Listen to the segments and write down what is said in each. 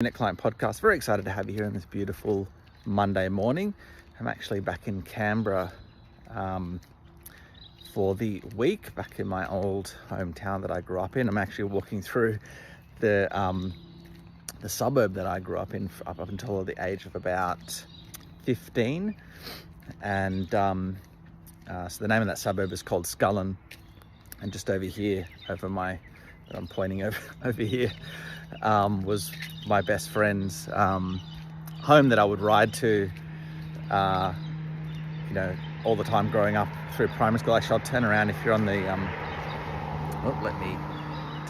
Minute Client Podcast. Very excited to have you here on this beautiful Monday morning. I'm actually back in Canberra for the week, back in my old hometown that I grew up in. I'm actually walking through the suburb that I grew up in up until the age of about 15. And so the name of that suburb is called Scullen. And just over here, I'm pointing over here, was my best friend's home that I would ride to, all the time growing up through primary school. Actually, I'll turn around if you're on the, let me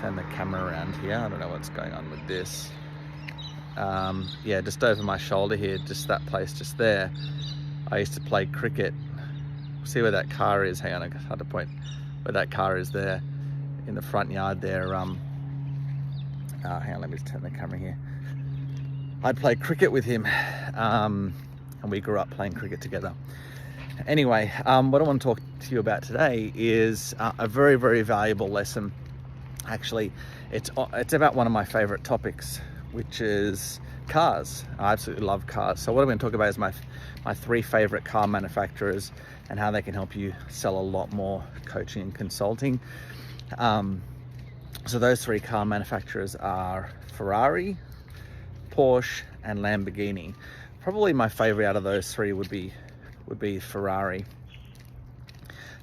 turn the camera around here. I don't know what's going on with this. Just over my shoulder here, just that place just there. I used to play cricket. See where that car is? Hang on, I had to point where that car is there in the front yard there. Hang on, let me just turn the camera here. I'd play cricket with him, and we grew up playing cricket together. Anyway, what I want to talk to you about today is a very, very valuable lesson. Actually, it's about one of my favorite topics, which is cars. I absolutely love cars. So what I'm going to talk about is my three favorite car manufacturers and how they can help you sell a lot more coaching and consulting. So those three car manufacturers are Ferrari, Porsche, and Lamborghini. Probably my favorite out of those three would be Ferrari.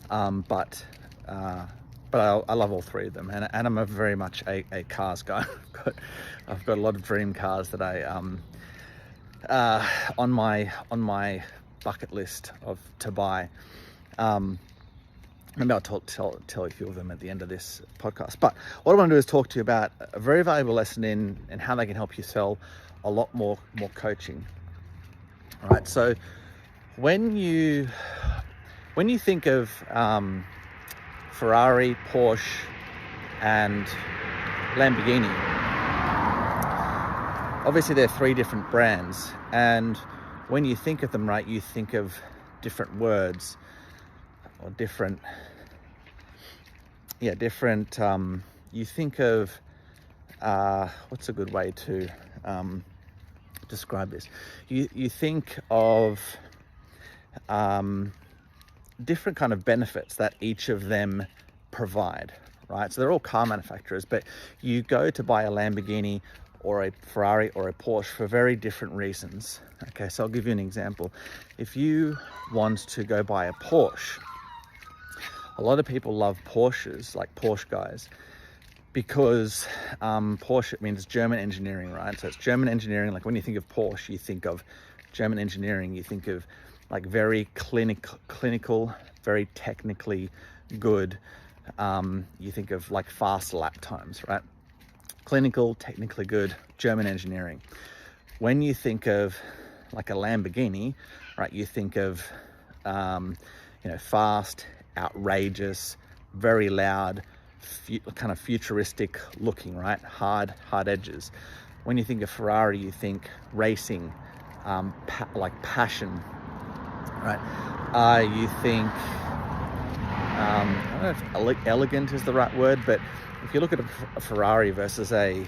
But I love all three of them, and I'm very much a cars guy. I've got a lot of dream cars that I on my bucket list to buy. Maybe I'll tell you a few of them at the end of this podcast. But what I want to do is talk to you about a very valuable lesson in how they can help you sell a lot more coaching. All right. So when you think of Ferrari, Porsche, and Lamborghini, obviously they're three different brands, and when you think of them, right, you think of different words or different. You think of what's a good way to describe this? You think of different kind of benefits that each of them provide, right? So they're all car manufacturers, but you go to buy a Lamborghini or a Ferrari or a Porsche for very different reasons. Okay, so I'll give you an example. If you want to go buy a Porsche, a lot of people love Porsches, like Porsche guys, because Porsche means German engineering, right? So it's German engineering. Like when you think of Porsche, you think of German engineering, you think of like very clinical, very technically good. You think of like fast lap times, right? Clinical, technically good, German engineering. When you think of like a Lamborghini, right, you think of fast, outrageous, very loud, kind of futuristic looking, right? Hard edges. When you think of Ferrari, you think racing, like passion, right? You think, I don't know if elegant is the right word, but if you look at a Ferrari versus a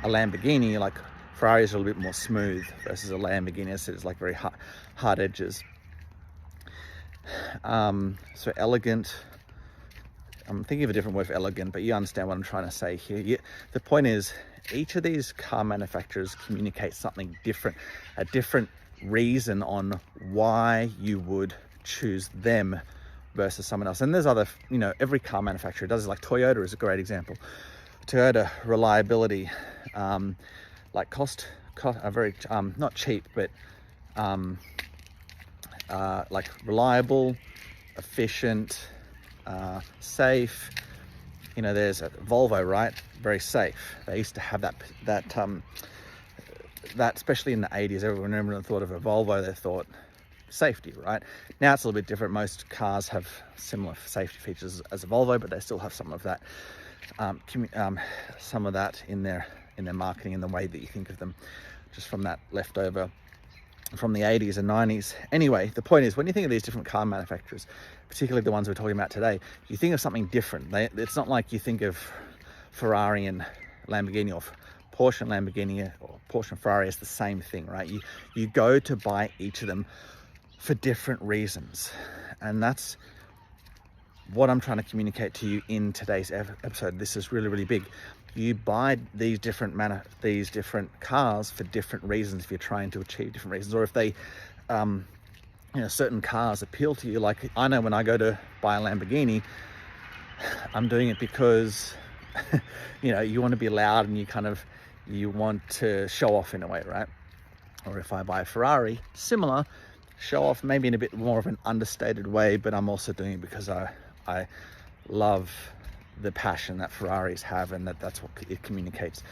Lamborghini, like Ferrari is a little bit more smooth versus a Lamborghini, so it's like very hard edges. So elegant, I'm thinking of a different word for elegant, but you understand what I'm trying to say here. The point is, each of these car manufacturers communicate something different, a different reason on why you would choose them versus someone else. And there's other, every car manufacturer does it. Like Toyota is a great example. Toyota, reliability, like cost are very not cheap, but like reliable, efficient, safe. There's a Volvo, right? Very safe. They used to have that especially in the 80s, everyone thought of a Volvo, they thought safety, right? Now it's a little bit different. Most cars have similar safety features as a Volvo, but they still have some of that in their marketing and the way that you think of them, just from that leftover from the 80s and 90s. Anyway, the point is, when you think of these different car manufacturers, particularly the ones we're talking about today, you think of something different. It's not like you think of Ferrari and Lamborghini or Porsche and Lamborghini, or Porsche and Ferrari is the same thing, right? You go to buy each of them for different reasons. And that's what I'm trying to communicate to you in today's episode. This is really, really big. You buy these different cars for different reasons, if you're trying to achieve different reasons, or if they, certain cars appeal to you. Like, I know when I go to buy a Lamborghini, I'm doing it because, you want to be loud and you want to show off in a way, right? Or if I buy a Ferrari, similar, show off maybe in a bit more of an understated way, but I'm also doing it because I love the passion that Ferraris have, and that's what it communicates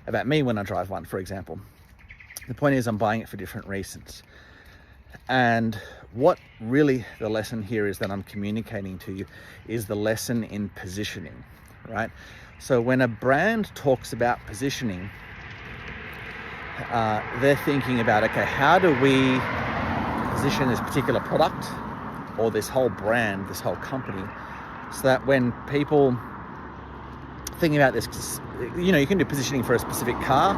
about me when I drive one, for example. The point is, I'm buying it for different reasons. And what really the lesson here is that I'm communicating to you is the lesson in positioning, right? So when a brand talks about positioning, they're thinking about, okay, how do we position this particular product or this whole brand, this whole company, so that when people thinking about this, you can do positioning for a specific car,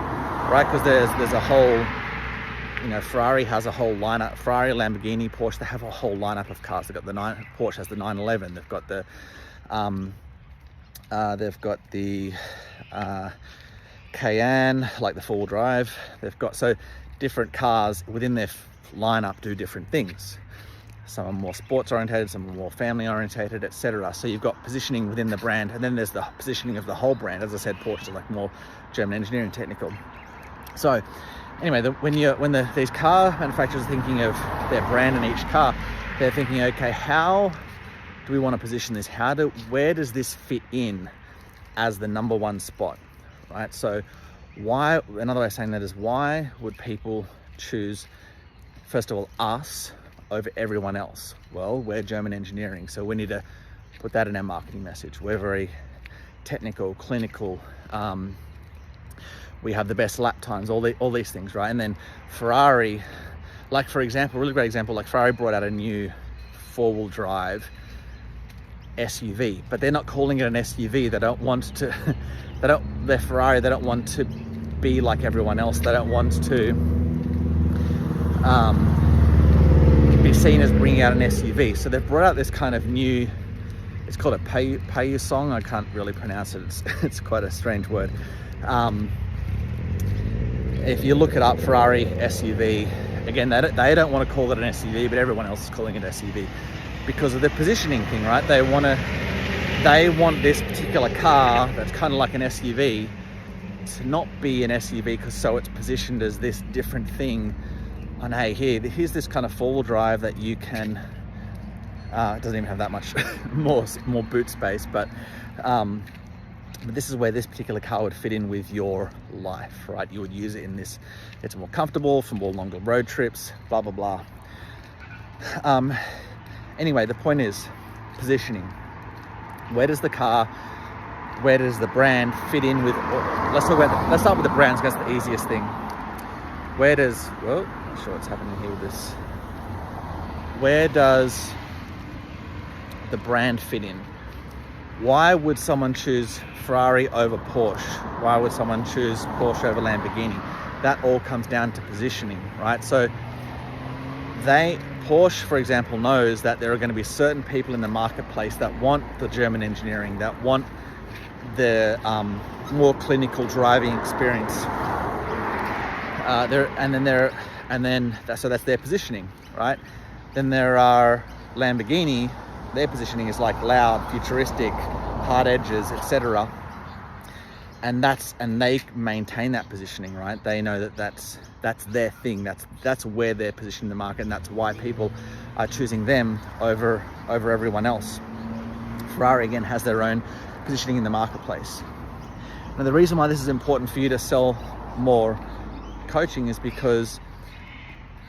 right? Because there's a whole, Ferrari has a whole lineup. Ferrari, Lamborghini, Porsche, they have a whole lineup of cars. Porsche has the 911. They've got the Cayenne, like the four-wheel drive. So different cars within their lineup do different things. Some are more sports orientated, some are more family orientated, etc. So you've got positioning within the brand, and then there's the positioning of the whole brand. As I said, Porsche is like more German engineering technical. So anyway, these car manufacturers are thinking of their brand in each car, they're thinking, okay, how do we want to position this? Where does this fit in as the number one spot, right? So another way of saying that is, why would people choose, first of all, us over everyone else? Well, we're German engineering, so we need to put that in our marketing message. We're very technical, clinical, we have the best lap times, all these things, right? And then Ferrari, like, for example, really great example, like Ferrari brought out a new four-wheel drive SUV, but they're not calling it an SUV. They don't want to they're Ferrari, they don't want to be like everyone else. They don't want to be seen as bringing out an SUV. So they've brought out this kind of new, it's called a pay song. I can't really pronounce it. It's quite a strange word. If you look it up, Ferrari SUV, again, they don't want to call it an SUV, but everyone else is calling it SUV because of the positioning thing, right? They want this particular car that's kind of like an SUV to not be an SUV, because so it's positioned as this different thing. And hey, here's this kind of four-wheel drive that you can, it doesn't even have that much more boot space, but this is where this particular car would fit in with your life, right? You would use it in this, it's more comfortable for more longer road trips, blah, blah, blah. Anyway, the point is positioning. Where does the brand fit in with, let's start with the brands, because that's the easiest thing. Not sure what's happening here with this. Where does the brand fit in? Why would someone choose Ferrari over Porsche? Why would someone choose Porsche over Lamborghini? That all comes down to positioning, right? So Porsche, for example, knows that there are going to be certain people in the marketplace that want the German engineering, that want the more clinical driving experience. So that's their positioning, right? Then there are Lamborghini. Their positioning is like loud, futuristic, hard edges, etc. And they maintain that positioning, right? They know that that's their thing. That's where they're positioning the market, and that's why people are choosing them over everyone else. Ferrari, again, has their own positioning in the marketplace. Now, the reason why this is important for you to sell more coaching is because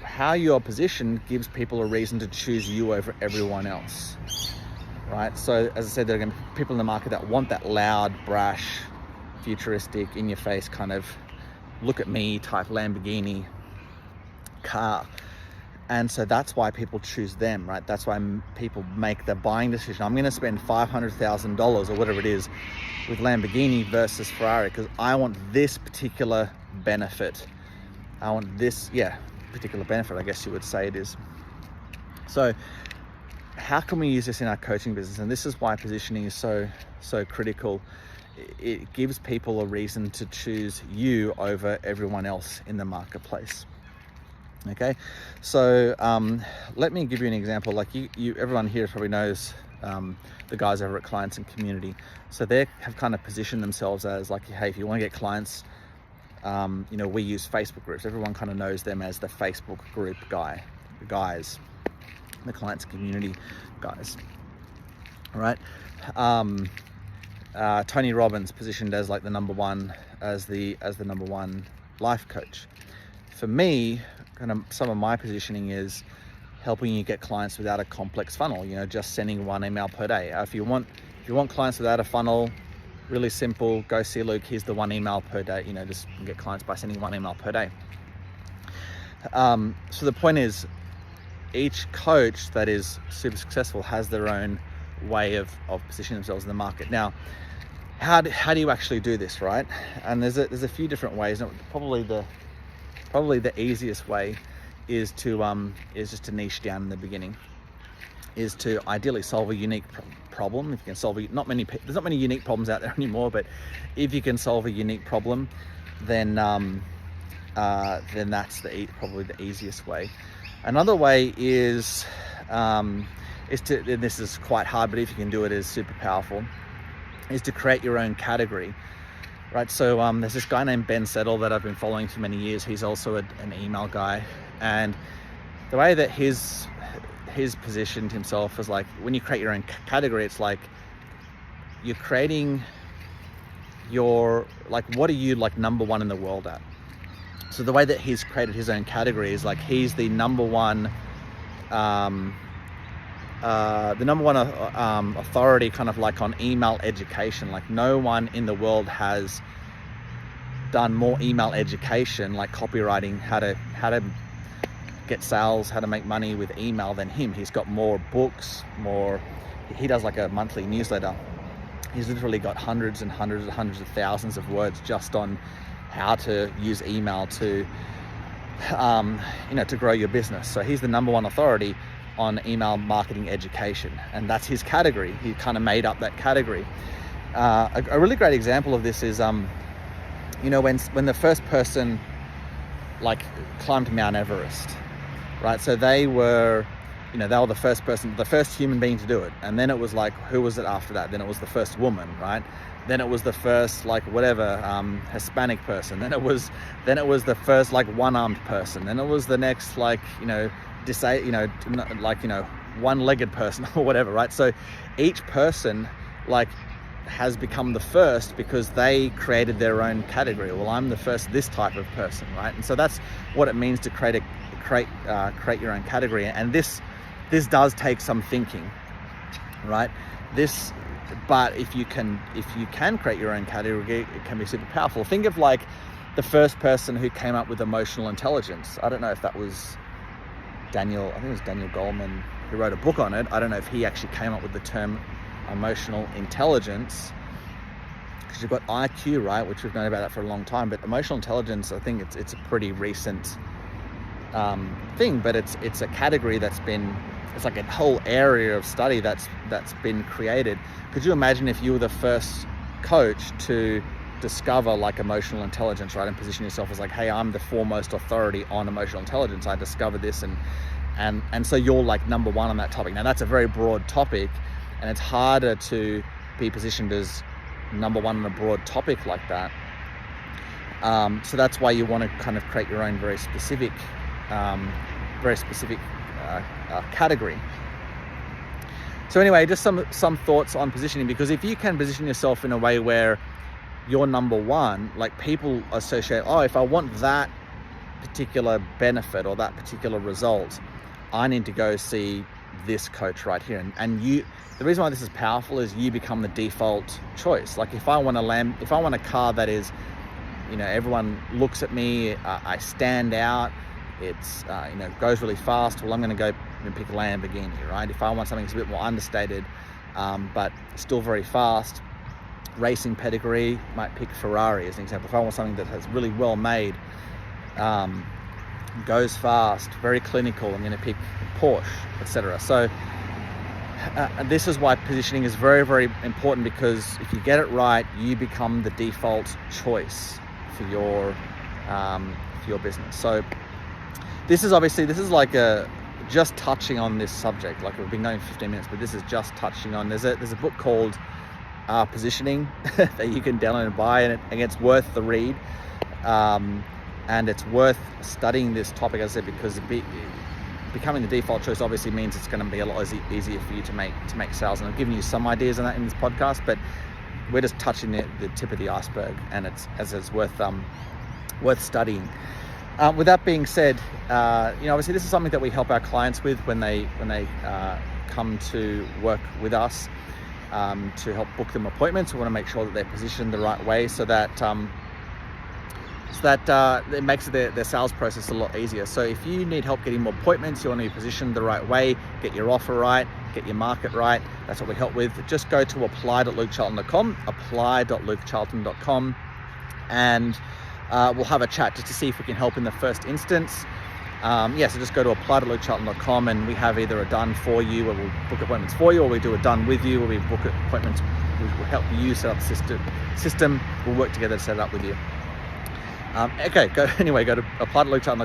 how you're positioned gives people a reason to choose you over everyone else, right? So as I said, there are going to be people in the market that want that loud, brash, futuristic, in your face kind of look at me type Lamborghini car. And so that's why people choose them, right? That's why people make the buying decision. I'm going to spend $500,000 or whatever it is with Lamborghini versus Ferrari because I want this particular benefit. I want this, particular benefit, I guess you would say it is. So how can we use this in our coaching business? And this is why positioning is so critical. It gives people a reason to choose you over everyone else in the marketplace. Okay, so let me give you an example. Like everyone here probably knows the guys over at Clients and Community. So they have kind of positioned themselves as like, hey, if you want to get clients, we use Facebook groups. Everyone kind of knows them as the Facebook group guys, the Clients and Community guys. All right. Tony Robbins positioned as like the number one, as the number one life coach. For me, kind of some of my positioning is helping you get clients without a complex funnel, just sending one email per day. If you want clients without a funnel, really simple, go see Luke, here's the one email per day, just get clients by sending one email per day. So the point is, each coach that is super successful has their own way of positioning themselves in the market. Now, how do you actually do this, right? And there's a few different ways. Probably the easiest way is just to niche down in the beginning, is to ideally solve a unique problem. If you can solve there's not many unique problems out there anymore, but if you can solve a unique problem, then that's probably the easiest way. Another way is and this is quite hard, but if you can do it, is super powerful, is to create your own category. Right, so there's this guy named Ben Settle that I've been following for many years. He's also an email guy, and the way that he's positioned himself is like, when you create your own category, it's like you're creating your, like, what are you like number one in the world at? So the way that he's created his own category is like he's the number one authority kind of like on email education. Like no one in the world has done more email education, like copywriting, how to get sales, how to make money with email than him. He's got more books, he does like a monthly newsletter. He's literally got hundreds and hundreds and hundreds of thousands of words just on how to use email to grow your business. So he's the number one authority on email marketing education, and that's his category. He kind of made up that category. A really great example of this is when the first person like climbed Mount Everest, right? So they were the first human being to do it, and then it was like, who was it after that? Then it was the first woman, right? Then it was the first Hispanic person. Then it was the first one-armed person. Then it was the next one-legged person or whatever, right? So each person has become the first because they created their own category. Well, I'm the first this type of person, right? And so that's what it means to create your own category. And this does take some thinking, right? But if you can create your own category, it can be super powerful. Think of like the first person who came up with emotional intelligence. I don't know if that was Daniel Goleman, who wrote a book on it. I don't know if he actually came up with the term emotional intelligence, because you've got IQ, right, which we've known about that for a long time, but emotional intelligence, I think it's a pretty recent thing, but it's a category it's like a whole area of study that's been created. Could you imagine if you were the first coach to discover emotional intelligence, right, and position yourself as hey, I'm the foremost authority on emotional intelligence. I discovered this, and so you're number one on that topic. Now that's a very broad topic, and it's harder to be positioned as number one on a broad topic like that. So that's why you want to kind of create your own very specific category. So anyway, just some thoughts on positioning, because if you can position yourself in a way where you're number one, people associate, if I want that particular benefit or that particular result, I need to go see this coach right here. And the reason why this is powerful is you become the default choice. If I want a car that is, everyone looks at me, I stand out, it's goes really fast. Well, I'm going to go and pick a Lamborghini, right? If I want something that's a bit more understated, but still very fast, racing pedigree, might pick Ferrari as an example. If I want something that has really well made, goes fast, very clinical, I'm going to pick Porsche, etc. So this is why positioning is very, very important, because if you get it right, you become the default choice for your business. So this is like just touching on this subject. Like, we've been going 15 minutes, but this is just touching on. There's a book called Positioning that you can download and buy, and it's worth the read, and it's worth studying this topic, as I said, because becoming the default choice obviously means it's going to be a lot easier for you to make sales. And I've given you some ideas on that in this podcast, but we're just touching the tip of the iceberg, and it's worth studying. With that being said, obviously this is something that we help our clients with when they come to work with us, to help book them appointments. We want to make sure that they're positioned the right way, so that it makes their sales process a lot easier. So if you need help getting more appointments, you want to be positioned the right way, get your offer right, get your market right, that's what we help with. Just go to apply.lukecharlton.com, apply.lukecharlton.com, and we'll have a chat just to see if we can help in the first instance. So just go to apply.lukecharlton.com, and we have either a done for you, where we'll book appointments for you, or we do a done with you, where we book appointments. We will help you set up the system. We'll work together to set it up with you. Go to apply.lukecharlton.com.